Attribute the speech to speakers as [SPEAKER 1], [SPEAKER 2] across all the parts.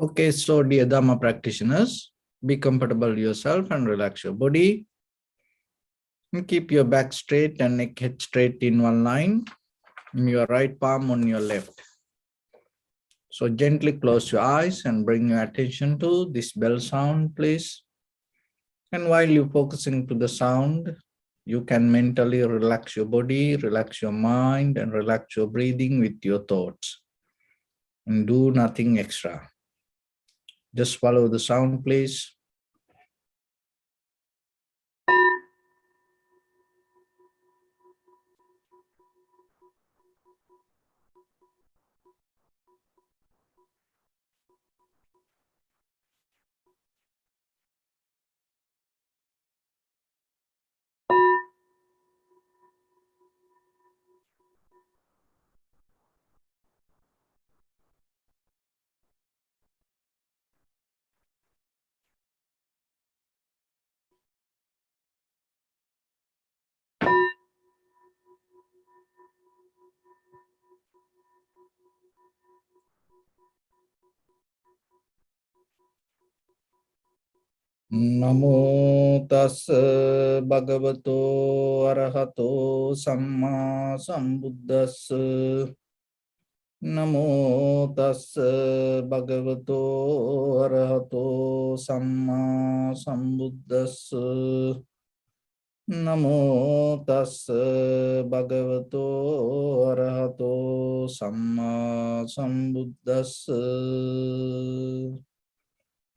[SPEAKER 1] Okay, so dear Dhamma practitioners, be comfortable yourself and relax your body. And keep your back straight and neck head straight in one line. And your right palm on your left. So gently close your eyes and bring your attention to this bell sound, please. And while you're focusing to the sound, you can mentally relax your body, relax your mind, and relax your breathing with your thoughts. And do nothing extra. Just follow the sound, please. Namo tassa bhagavato arahato samma sambuddhassa. Namo tassa bhagavato arahato samma sambuddhassa. Namo tassa bhagavato arahato samma sambuddhassa.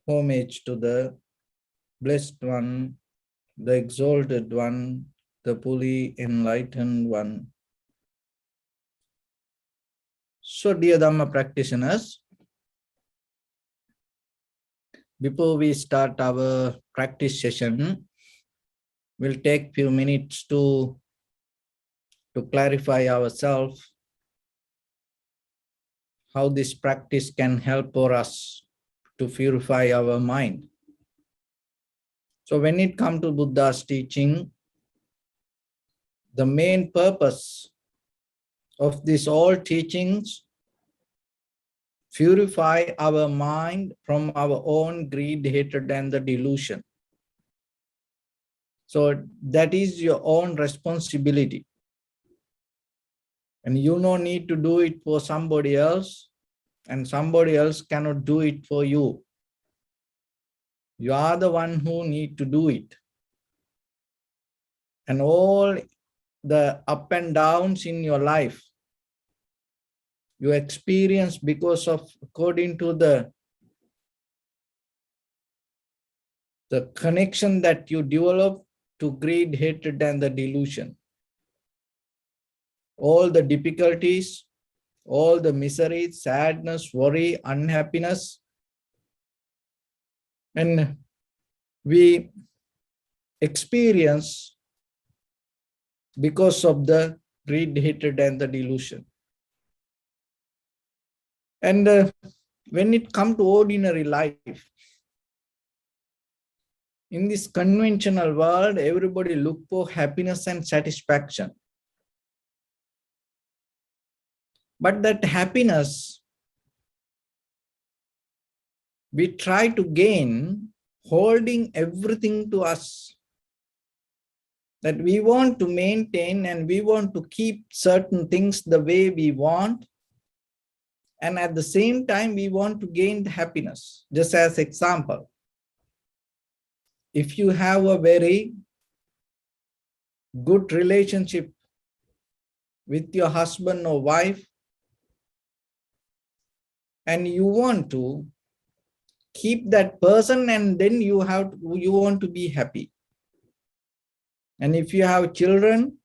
[SPEAKER 1] Homage to the Blessed One, the Exalted One, the fully enlightened One. So, dear Dhamma practitioners, before we start our practice session, we'll take few minutes to clarify ourselves how this practice can help for us to purify our mind. So when it comes to Buddha's teaching, the main purpose of these all teachings, purify our mind from our own greed, hatred, and the delusion. So that is your own responsibility. And you don't need to do it for somebody else, and somebody else cannot do it for you. You are the one who need to do it. And all the up and downs in your life, you experience because of, according to the connection that you develop to greed, hatred, and the delusion. All the difficulties, all the misery, sadness, worry, unhappiness, and we experience because of the greed, hatred, and the delusion. And when it comes to ordinary life, in this conventional world, everybody look for happiness and satisfaction. But that happiness, we try to gain holding everything to us. That we want to maintain and we want to keep certain things the way we want. And at the same time, we want to gain the happiness. Just as example, if you have a very good relationship with your husband or wife, and you want to keep that person, and then you want to be happy. And if you have children,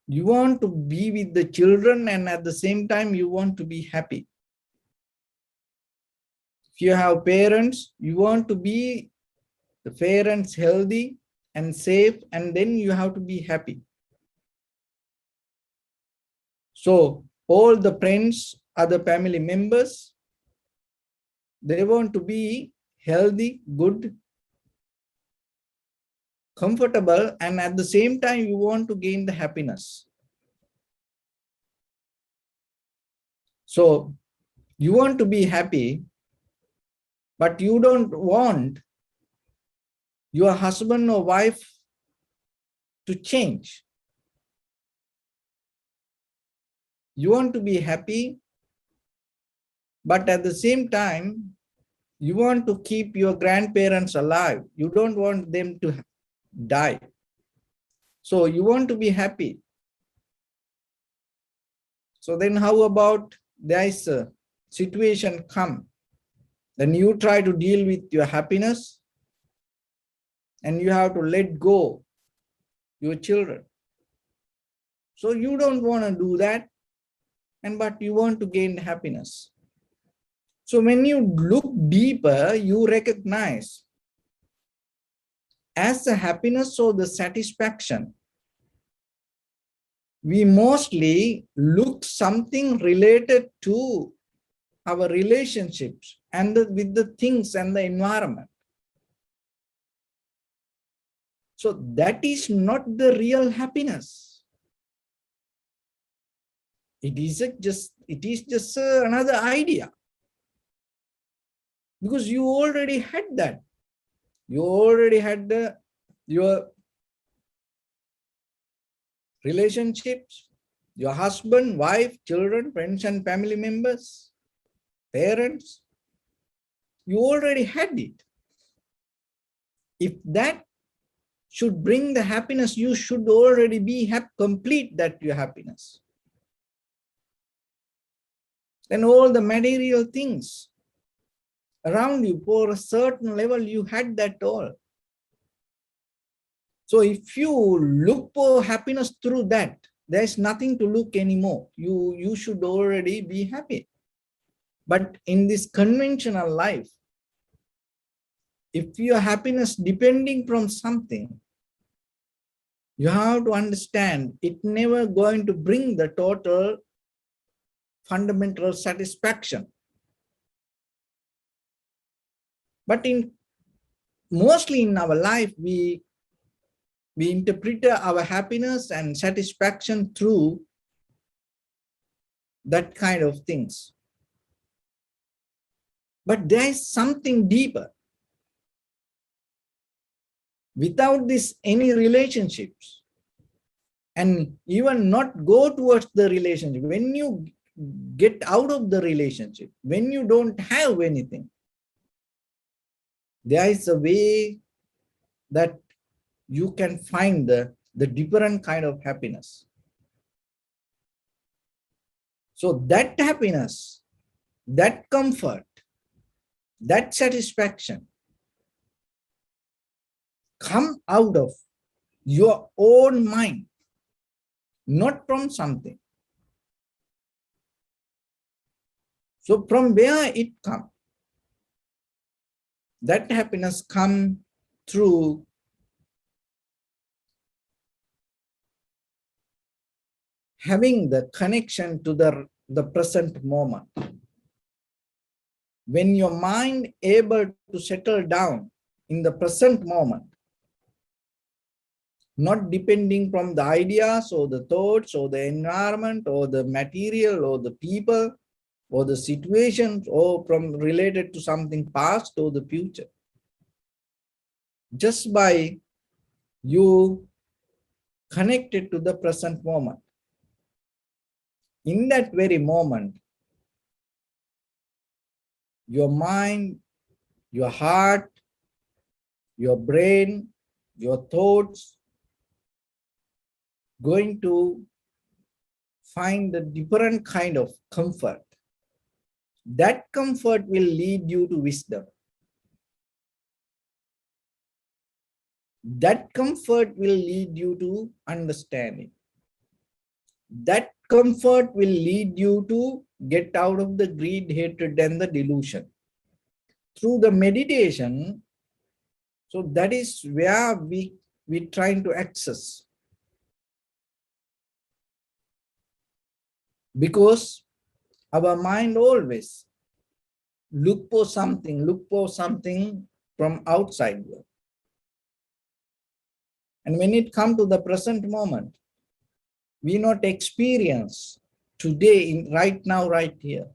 [SPEAKER 1] you want to be with the children, and at the same time you want to be happy. If you have parents, you want to be the parents healthy and safe, and then you have to be happy. So all the friends, other family members, they want to be healthy, good, comfortable, and at the same time you want to gain the happiness. So you want to be happy, But you don't want your husband or wife to change. You want to be happy, but at the same time, you want to keep your grandparents alive. You don't want them to die. So you want to be happy. So then how about there is a situation come, then you try to deal with your happiness and you have to let go your children. So you don't want to do that, but you want to gain happiness. So when you look deeper, you recognize as the happiness or the satisfaction, we mostly look something related to our relationships and with the things and the environment. So that is not the real happiness. It is just another idea. Because you already had that. You already had your relationships, your husband, wife, children, friends and family members, parents. You already had it. If that should bring the happiness, you should already be complete that your happiness. Then all the material things around you, for a certain level, you had that all. So if you look for happiness through that, there's nothing to look anymore. You should already be happy. But in this conventional life, if your happiness depending from something, you have to understand it never going to bring the total fundamental satisfaction. But mostly in our life, we interpret our happiness and satisfaction through that kind of things. But there is something deeper. Without this, any relationships, and even not go towards the relationship, when you get out of the relationship, when you don't have anything, there is a way that you can find the different kind of happiness. So that happiness, that comfort, that satisfaction come out of your own mind, not from something. So from where it comes? That happiness comes through having the connection to the present moment. When your mind able to settle down in the present moment, not depending from the ideas or the thoughts or the environment or the material or the people or the situations or from related to something past or the future. Just by you connected to the present moment. In that very moment, your mind, your heart, your brain, your thoughts going to find a different kind of comfort. That comfort will lead you to wisdom. That comfort will lead you to understanding. That comfort will lead you to get out of the greed, hatred, and the delusion. Through the meditation, so that is where we're trying to access. Because our mind always look for something from outside world. And when it comes to the present moment, we not experience today, right now, right here.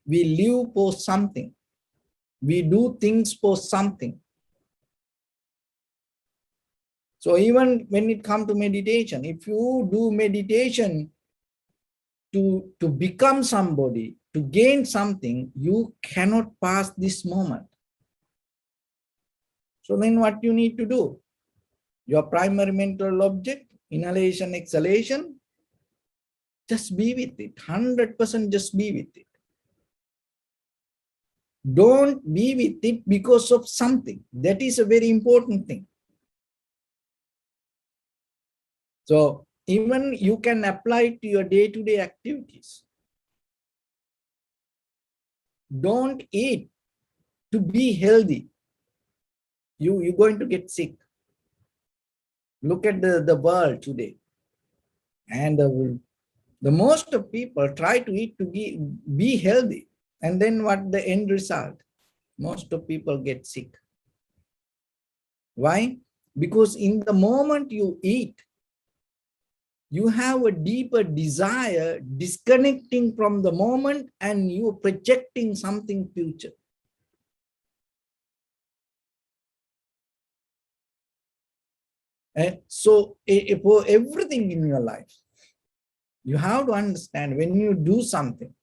[SPEAKER 1] We live for something. We do things for something. So even when it comes to meditation, if you do meditation to become somebody, to gain something, you cannot pass this moment. So then what you need to do? Your primary mental object, inhalation, exhalation, just be with it. 100% just be with it. Don't be with it because of something. That is a very important thing. So even you can apply it to your day-to-day activities. Don't eat to be healthy. You're going to get sick. Look at the world today. And the most of people try to eat to be healthy. And then what the end result? Most of people get sick. Why? Because in the moment you eat, you have a deeper desire disconnecting from the moment and you projecting something future. So for everything in your life, you have to understand when you do something,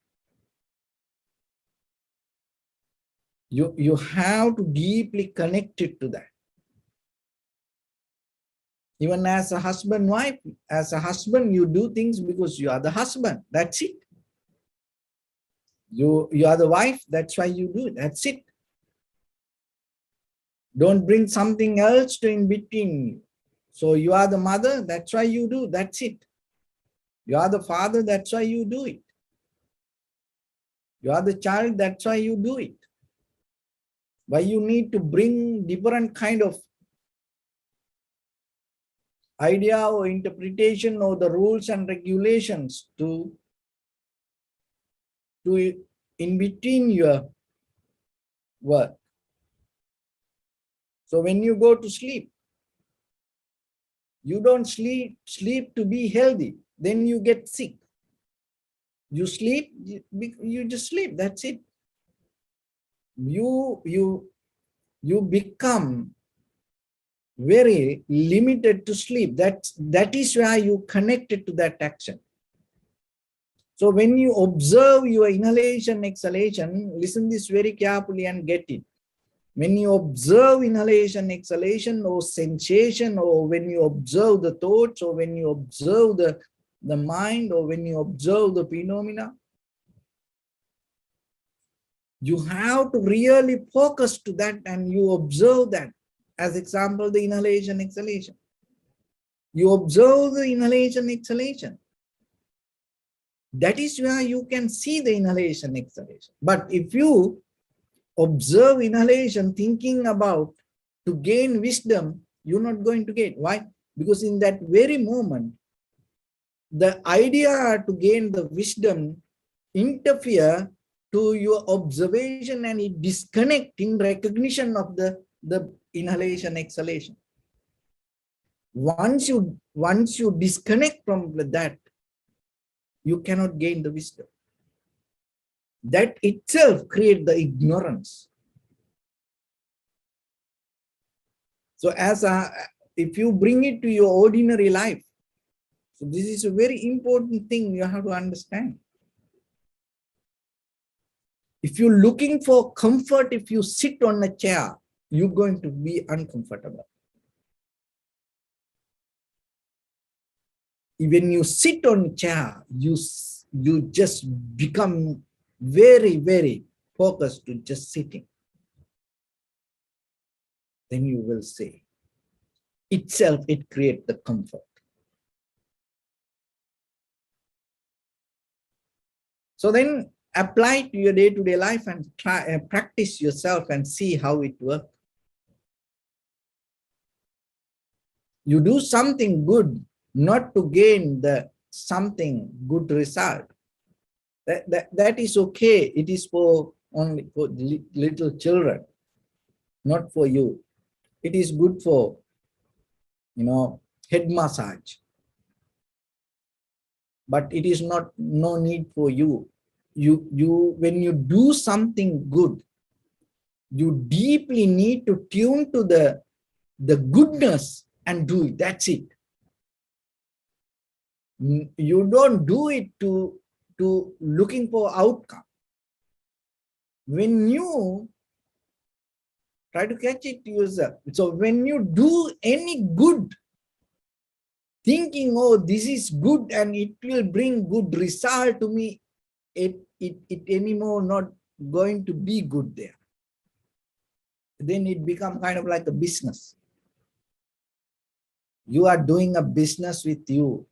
[SPEAKER 1] you have to deeply connect it to that. Even as a husband, wife, as a husband, you do things because you are the husband. That's it. You are the wife. That's why you do it. That's it. Don't bring something else to in between. So you are the mother. That's why you do. That's it. You are the father. That's why you do it. You are the child. That's why you do it. Why you need to bring different kind of idea or interpretation or the rules and regulations to in between your work. So when you go to sleep, you don't sleep to be healthy. Then you get sick. You sleep, you just sleep. That's it. You become very limited to sleep. That is why you connected to that action. So when you observe your inhalation, exhalation, listen this very carefully and get it. When you observe inhalation, exhalation, or sensation, or when you observe the thoughts, or when you observe the mind, or when you observe the phenomena, you have to really focus to that and you observe that. As example, the inhalation, exhalation. You observe the inhalation, exhalation. That is where you can see the inhalation, exhalation. But if you observe inhalation thinking about to gain wisdom, you're not going to get. Why? Because in that very moment, the idea to gain the wisdom interfere to your observation and it disconnect in recognition of the inhalation, exhalation. Once you disconnect from that, you cannot gain the wisdom. That itself creates the ignorance. So if you bring it to your ordinary life, so this is a very important thing you have to understand. If you're looking for comfort, if you sit on a chair, you're going to be uncomfortable. When you sit on a chair, you just become very, very focused to just sitting. Then you will say, itself, it creates the comfort. So then apply it to your day-to-day life and try and practice yourself and see how it works. You do something good, not to gain the something good result. That is okay. It is for only for little children, not for you. It is good for, head massage. But it is no need for you. When you do something good, You deeply need to tune to the goodness and do it. That's it. You don't do it to looking for outcome. When you try to catch it yourself. So when you do any good, thinking, oh, this is good and it will bring good result to me, it anymore not going to be good there. Then it become kind of like a business. You are doing a business with you.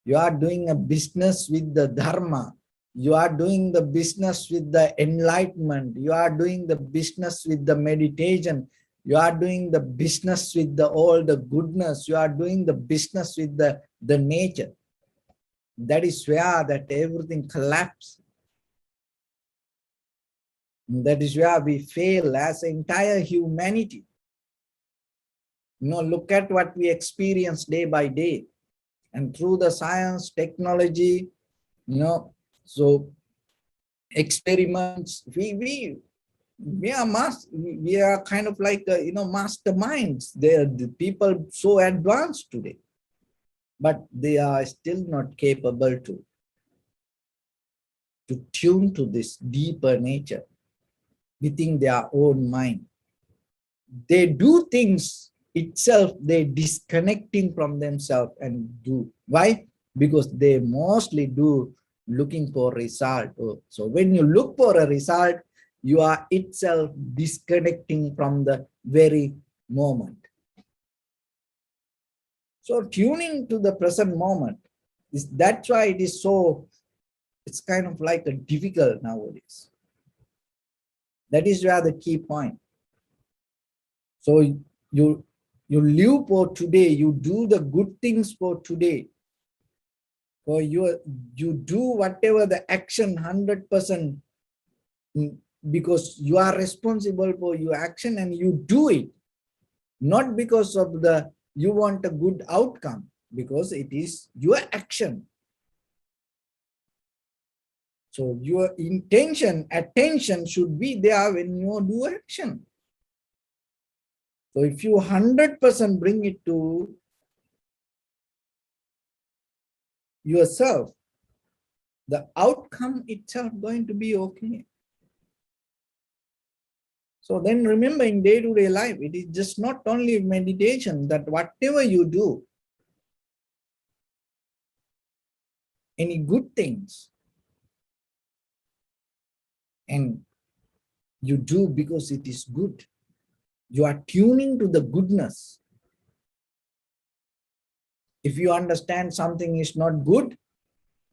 [SPEAKER 1] You are doing a business with the Dharma. You are doing the business with the enlightenment. You are doing the business with the meditation. You are doing the business with all the goodness. You are doing the business with the nature. That is where that everything collapses. That is where we fail as entire humanity. Look at what we experience day by day. And through the science, technology, so experiments, we are kind of like masterminds. The people so advanced today, but they are still not capable to tune to this deeper nature within their own mind. They do things itself, they disconnecting from themselves and do. Why? Because they mostly do looking for result. So when you look for a result, you are itself disconnecting from the very moment. So tuning to the present moment, that's why it is so, it's kind of like a difficult nowadays. That is where the key point. So you live for today, you do the good things for today. For you do whatever the action 100%, because you are responsible for your action and you do it. Not because of you want a good outcome, because it is your action. So your intention, attention should be there when you do action. So if you 100% bring it to yourself, the outcome itself going to be okay. So then remember, in day-to-day life, it is just not only meditation, that whatever you do, any good things, and you do because it is good. You are tuning to the goodness. If you understand something is not good,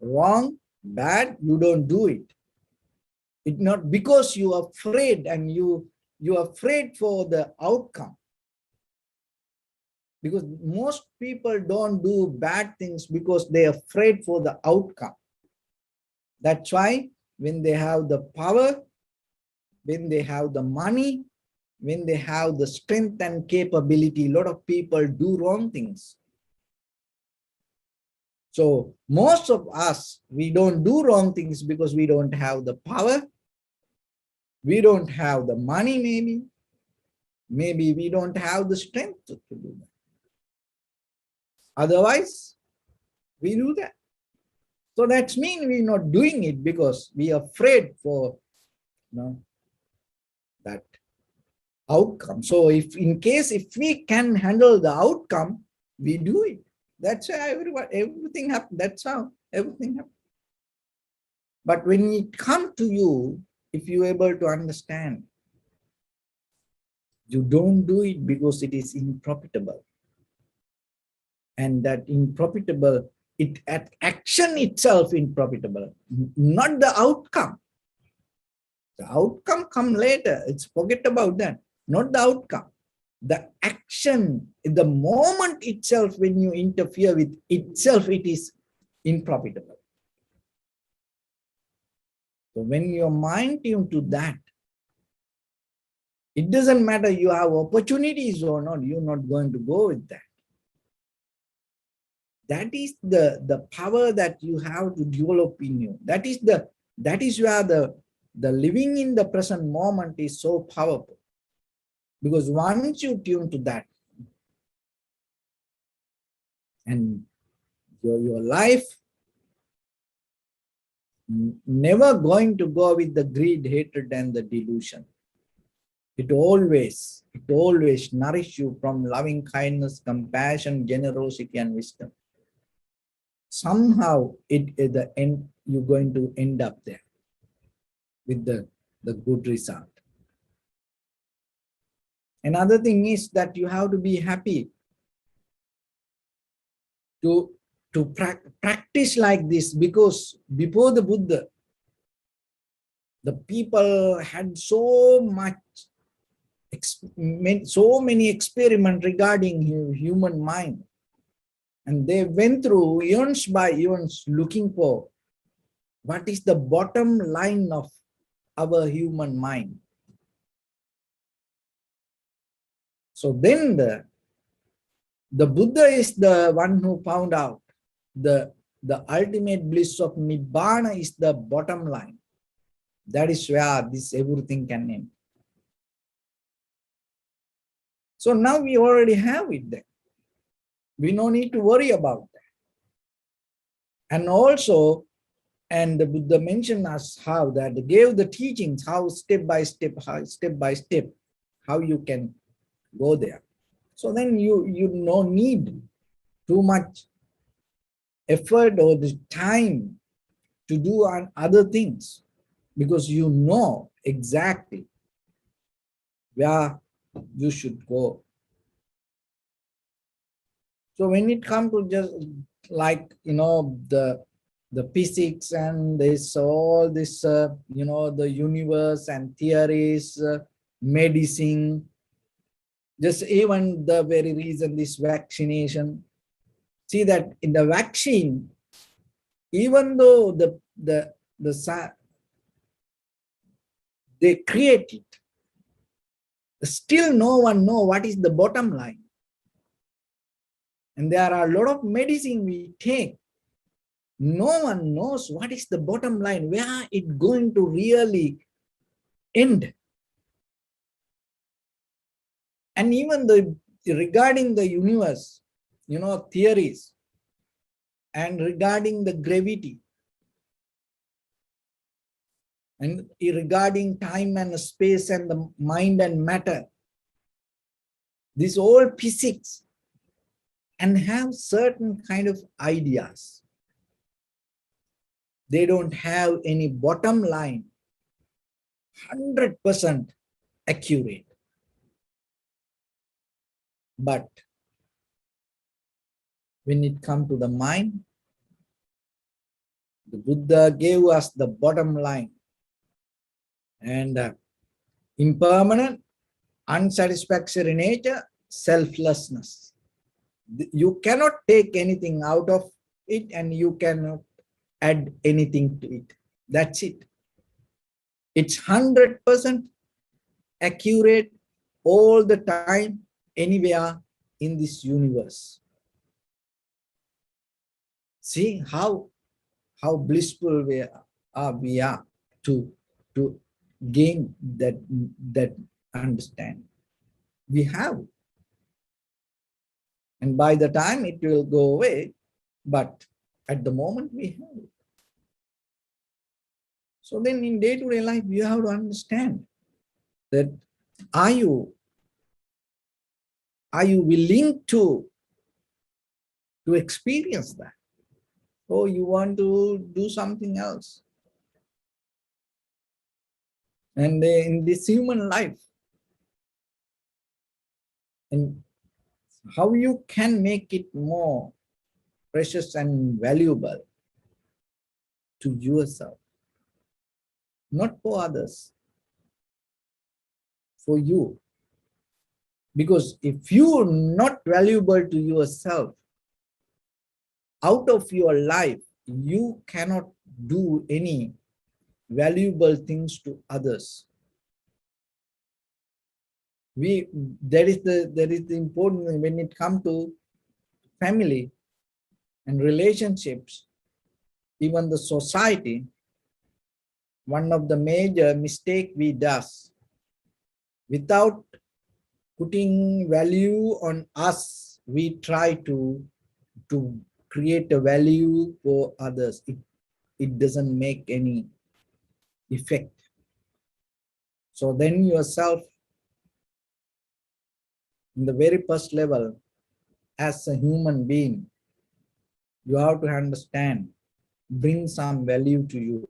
[SPEAKER 1] wrong, bad, you don't do it. It's not because you are afraid and you are afraid for the outcome. Because most people don't do bad things because they are afraid for the outcome. That's why when they have the power, when they have the money, when they have the strength and capability, a lot of people do wrong things. So most of us, we don't do wrong things because we don't have the power. We don't have the money, maybe. Maybe we don't have the strength to do that. Otherwise, we do that. So that means we're not doing it because we are afraid for that outcome. So if in case if we can handle the outcome, we do it. That's how everything happens. That's how everything happens. But when it comes to you, if you're able to understand, you don't do it because it is unprofitable. And that unprofitable, action itself unprofitable, not the outcome. The outcome come later. It's forget about that. Not the outcome. The action, the moment itself, when you interfere with itself, it is unprofitable. So when your mind tuned to that, it doesn't matter you have opportunities or not, you're not going to go with that. That is the power that you have to develop in you. That is where the living in the present moment is so powerful. Because once you tune to that, and your life never going to go with the greed, hatred, and the delusion. It always nourish you from loving kindness, compassion, generosity, and wisdom. Somehow, at the end, you're going to end up there with the good result. Another thing is that you have to be happy to practice like this, because before the Buddha, the people had so many experiments regarding human mind, and they went through eons by eons looking for what is the bottom line of our human mind. So then the Buddha is the one who found out the ultimate bliss of Nibbana is the bottom line. That is where this everything can end. So now we already have it there. We no need to worry about that. And also, and the Buddha mentioned us how that gave the teachings, how step by step, how you can go there. So then you no need too much effort or the time to do on other things, because you know exactly where you should go. So when it comes to just like, the physics and this, all this, the universe and theories, medicine, just even the very reason, this vaccination, see that in the vaccine, even though they create it, still no one know what is the bottom line. And there are a lot of medicine we take. No one knows what is the bottom line, where it going to really end. And even regarding the universe, theories, and regarding the gravity, and regarding time and space and the mind and matter, this all physics, and have certain kind of ideas. They don't have any bottom line, 100% accurate. But when it comes to the mind, the Buddha gave us the bottom line. And impermanent, unsatisfactory nature, selflessness. You cannot take anything out of it, and you cannot add anything to it. That's it. It's 100% accurate all the time, anywhere in this universe. See how blissful we are to gain that understanding. We have, and by the time it will go away, but at the moment we have it. So then in day-to-day life, you have to understand that are you willing to experience that, or you want to do something else? And in this human life, and how you can make it more precious and valuable to yourself, not for others, for you. Because if you're not valuable to yourself, out of your life, you cannot do any valuable things to others. That is the important thing when it comes to family and relationships, even the society. one of the major mistake we does, without putting value on us, we try to create a value for others. It doesn't make any effect. So then yourself, in the very first level, as a human being, you have to understand, bring some value to you.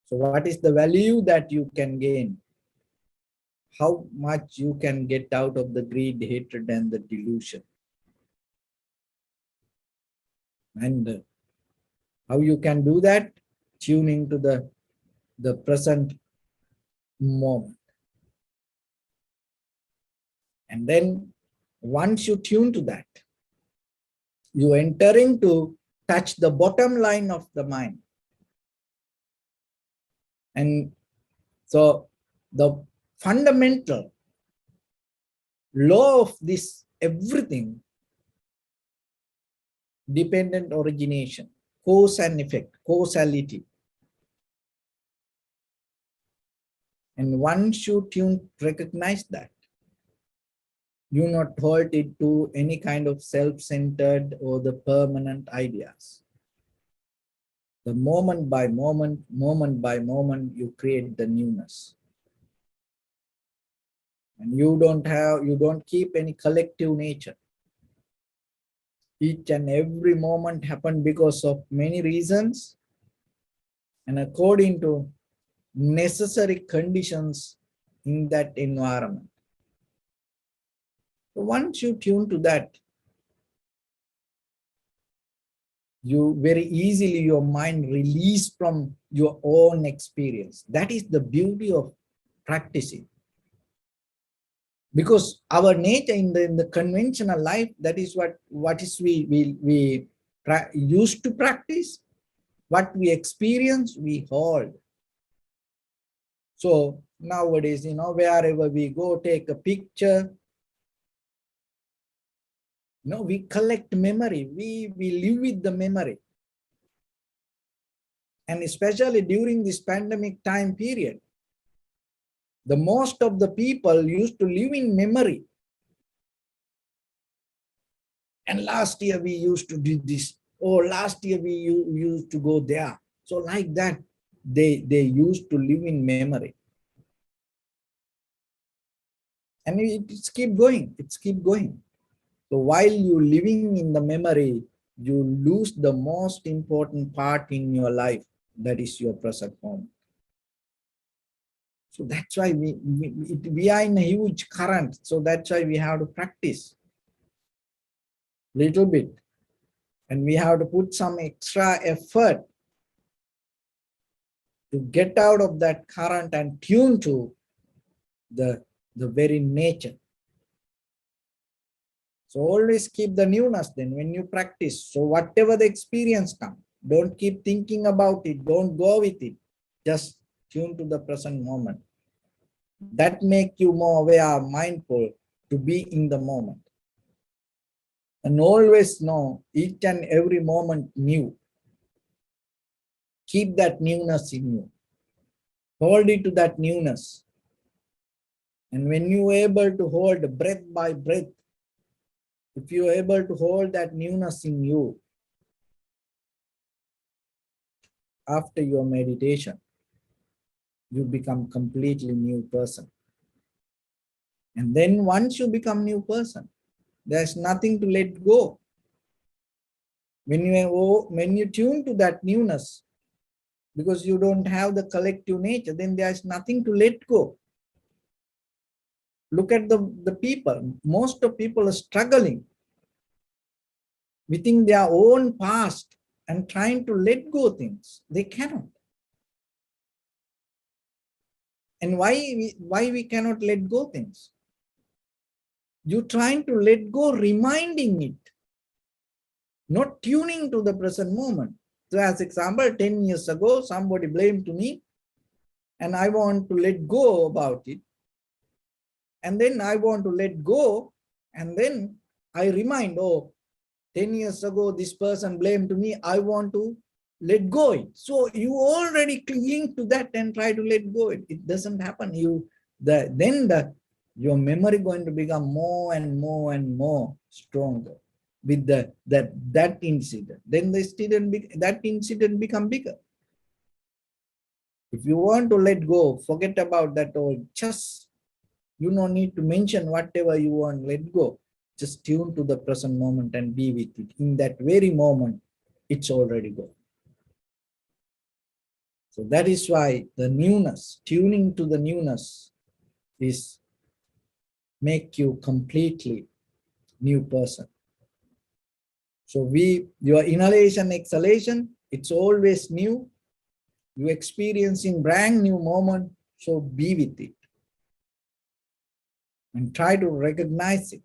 [SPEAKER 1] So what is the value that you can gain? How much you can get out of the greed, hatred, and the delusion? And how you can do that? Tuning to the present moment. And then once you tune to that, you entering to touch the bottom line of the mind. And so the fundamental law of this everything, dependent origination, cause and effect, causality. And once you recognize that, you not hold it to any kind of self-centered or the permanent ideas. The moment by moment, you create the newness. And you don't keep any collective nature. Each and every moment happened because of many reasons and according to necessary conditions in that environment. So once you tune to that, you very easily, your mind release from your own experience. That is the beauty of practicing. Because our nature in the conventional life, that is what is we used to practice, what we experience, we hold. So nowadays, wherever we go, take a picture, we collect memory, we live with the memory. And especially during this pandemic time period, the most of the people used to live in memory. And last year we used to do this, or last year we used to go there. So like that, they used to live in memory. And it's keep going, So while you living in the memory, you lose the most important part in your life, that is your present moment. So that's why we are in a huge current. So that's why we have to practice little bit. And we have to put some extra effort to get out of that current and tune to the very nature. So always keep the newness then when you practice. So whatever the experience comes, don't keep thinking about it. Don't go with it. Just tune to the present moment. That make you more aware, mindful to be in the moment. And always know each and every moment new. Keep that newness in you. Hold it to that newness. And when you are able to hold breath by breath, if you are able to hold that newness in you after your meditation, you become completely new person. And then once you become new person, there's nothing to let go. When you tune to that newness, because you don't have the collective nature, then there's nothing to let go. Look at the people. Most of people are struggling within their own past and trying to let go things. They cannot. And why we cannot let go things? You're trying to let go, reminding it, not tuning to the present moment. So as example, 10 years ago, somebody blamed to me and I want to let go about it. And then I want to let go. And then I remind, 10 years ago, this person blamed to me. I want to let go it. So you already cling to that and try to let go it. It doesn't happen. Your memory going to become more and more and more stronger with that incident. Then that incident become bigger. If you want to let go, forget about that all. Just you don't need to mention whatever you want. Let go. Just tune to the present moment and be with it. In that very moment, it's already gone. So that is why the newness, tuning to the newness, is make you completely new person. So your inhalation, exhalation, it's always new. You experiencing brand new moment. So be with it and try to recognize it.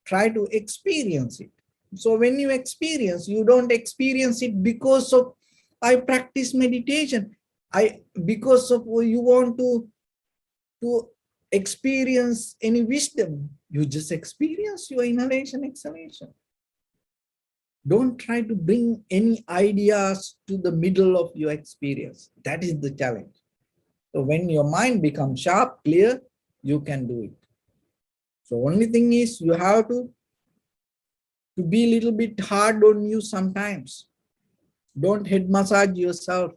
[SPEAKER 1] Try to experience it. So when you experience, you don't experience it because of I practice meditation. Because of you want to experience any wisdom. You just experience your inhalation, exhalation. Don't try to bring any ideas to the middle of your experience. That is the challenge. So when your mind becomes sharp, clear, you can do it. So only thing is you have to be a little bit hard on you sometimes. Don't head massage yourself.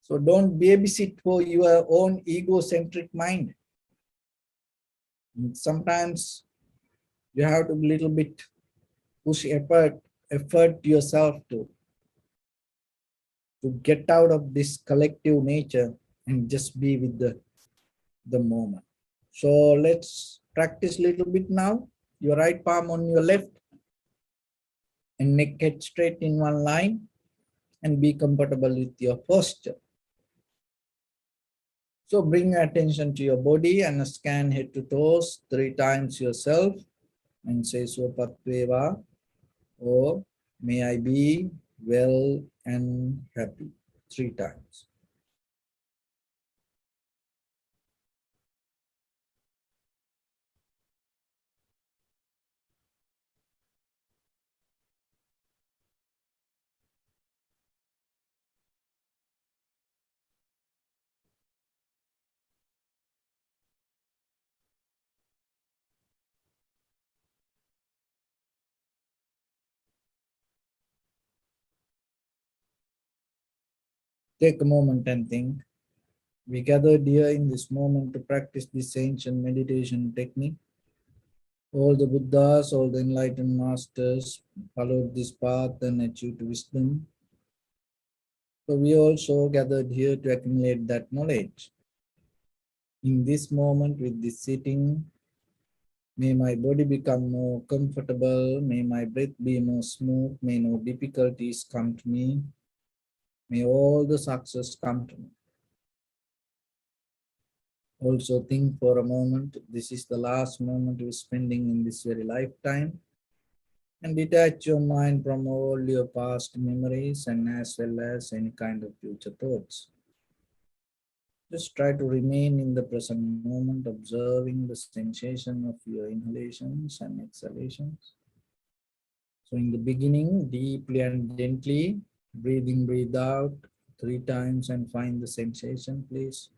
[SPEAKER 1] So don't babysit for your own egocentric mind. Sometimes you have to be a little bit push effort yourself to get out of this collective nature and just be with the moment. So let's practice a little bit now. Your right palm on your left and neck head straight in one line and be comfortable with your posture. So bring your attention to your body and scan head to toes 3 times yourself and say Swapatveva, or may I be well and happy 3 times. Take a moment and think. We gathered here in this moment to practice this ancient meditation technique. All the Buddhas, all the enlightened masters followed this path and achieved wisdom. So we also gathered here to accumulate that knowledge. In this moment with this sitting, may my body become more comfortable, may my breath be more smooth, may no difficulties come to me, may all the success come to me. Also think for a moment, this is the last moment you're spending in this very lifetime, and detach your mind from all your past memories and as well as any kind of future thoughts. Just try to remain in the present moment, observing the sensation of your inhalations and exhalations. So in the beginning, deeply and gently, breathe in, breathe out 3 times and find the sensation, please.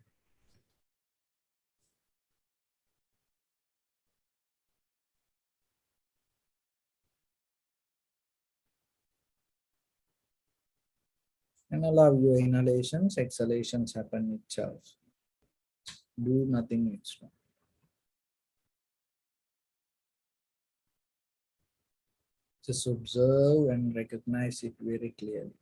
[SPEAKER 1] And allow your inhalations, exhalations happen itself. Do nothing extra. Just observe and recognize it very clearly.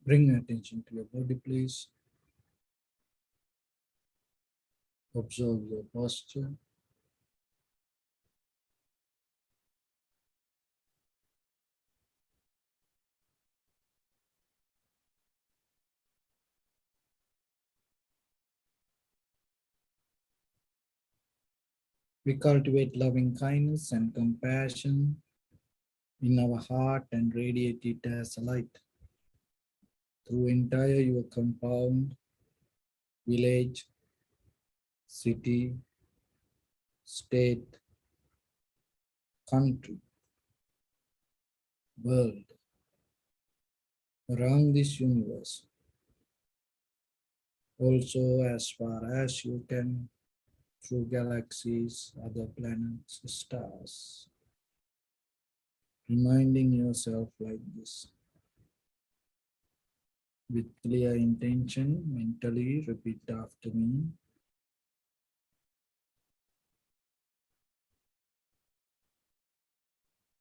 [SPEAKER 1] Bring your attention to your body, please. Observe your posture. We cultivate loving kindness and compassion in our heart and radiate it as a light through entire your compound, village, city, state, country, world, around this universe. Also, as far as you can, through galaxies, other planets, stars. Reminding yourself like this. With clear intention, mentally repeat after me.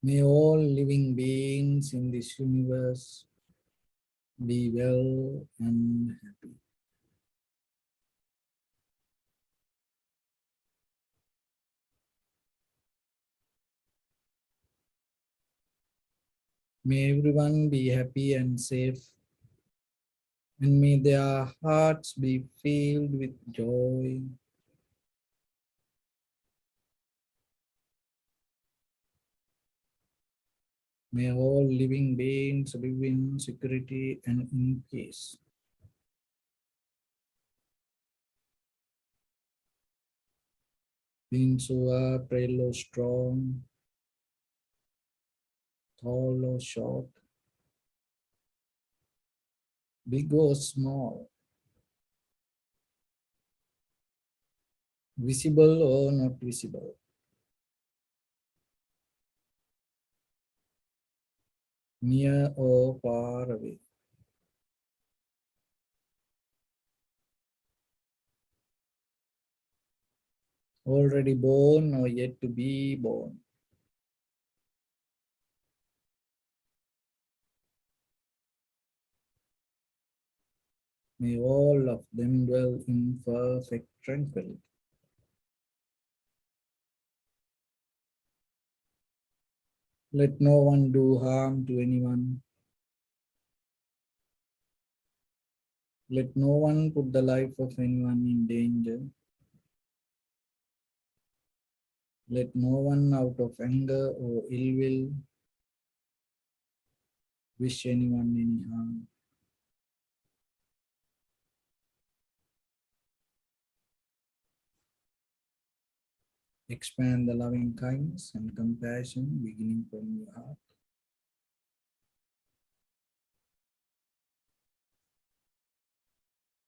[SPEAKER 1] May all living beings in this universe be well and happy. May everyone be happy and safe, and may their hearts be filled with joy. May all living beings live in security and in peace. Beings who are frail or strong, tall or short, big or small, visible or not visible, near or far away, already born or yet to be born. May all of them dwell in perfect tranquility. Let no one do harm to anyone. Let no one put the life of anyone in danger. Let no one out of anger or ill will wish anyone any harm. Expand the loving kindness and compassion beginning from your heart.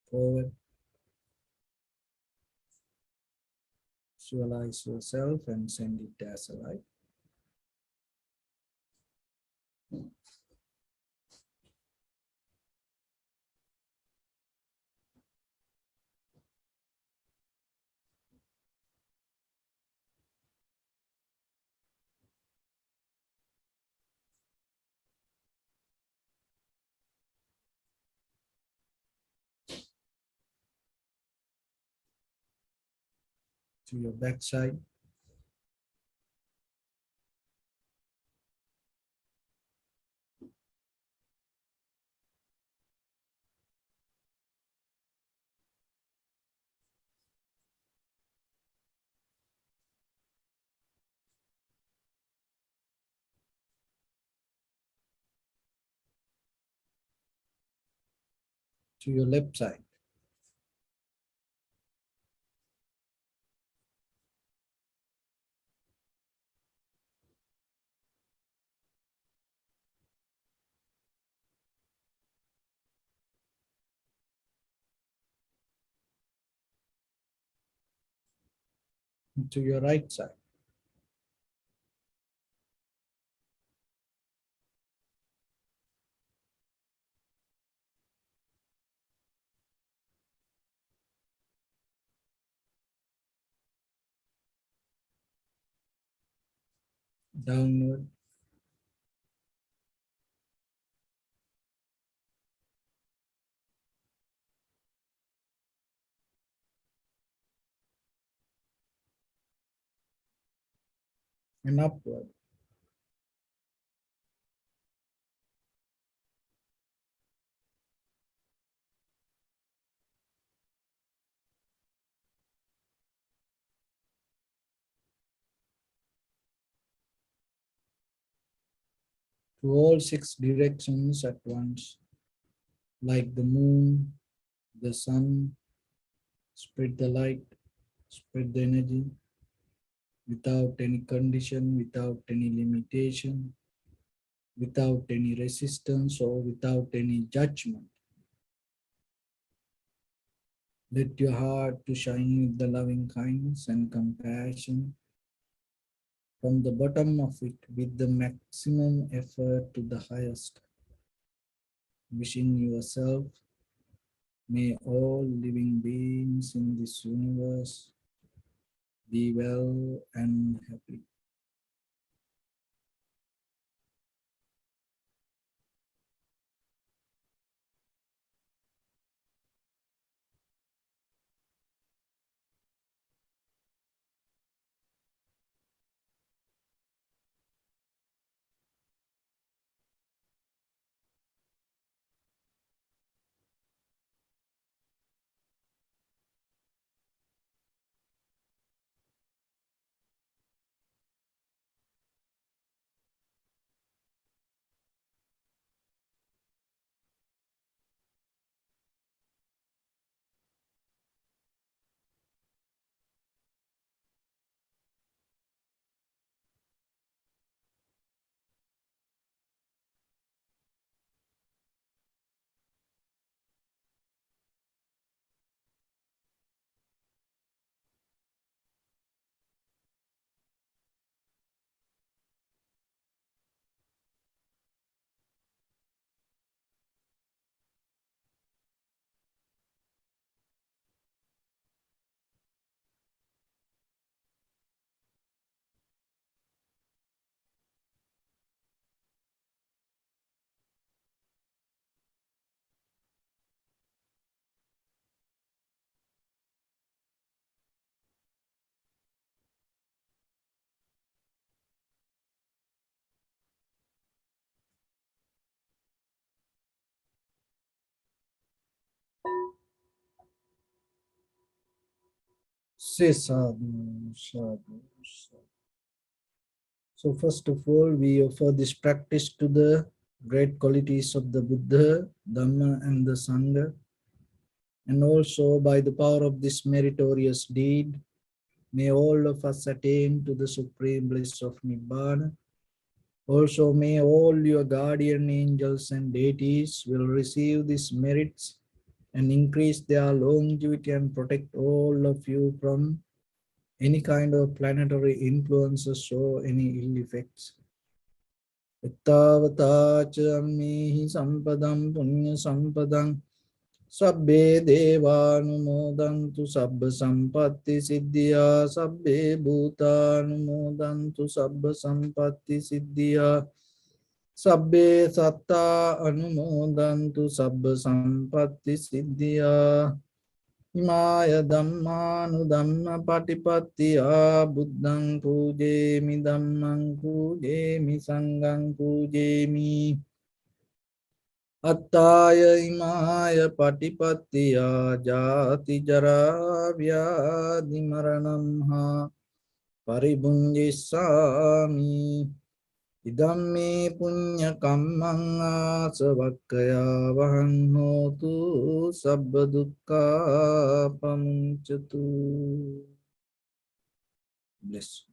[SPEAKER 1] Forward. Visualize yourself and send it as a light. To your backside. To your left side. To your right side. Downward. and upward. To all six directions at once, like the moon, the sun, spread the light, spread the energy, without any condition, without any limitation, without any resistance or without any judgment. Let your heart to shine with the loving kindness and compassion from the bottom of it with the maximum effort to the highest. Wishing yourself, may all living beings in this universe be well and happy. Say sadhu, sadhu, sadhu. So first of all, we offer this practice to the great qualities of the Buddha, Dhamma and the Sangha. And also by the power of this meritorious deed, may all of us attain to the supreme bliss of Nibbana. Also may all your guardian angels and deities will receive these merits and increase their longevity and protect all of you from any kind of planetary influences or any ill effects. Ittavata ca ammehi sampadam punya sampadam sabbe devanumodantu sabba sampatti siddhya sabbe bhutanumodantu sabba sampatti siddhya sabbe satta anumodantu sabba sampatti siddhya Imaya dhammanu dhamma patipattiya buddhang pujemi dhammang pujemi sanghang pujemi attaya imaya patipattiya jati jara vyadhi maranam ha paribunjissami Idamme punya kammang asavakkaya vahang hotu sabba dukkha pamuncatu. Bless.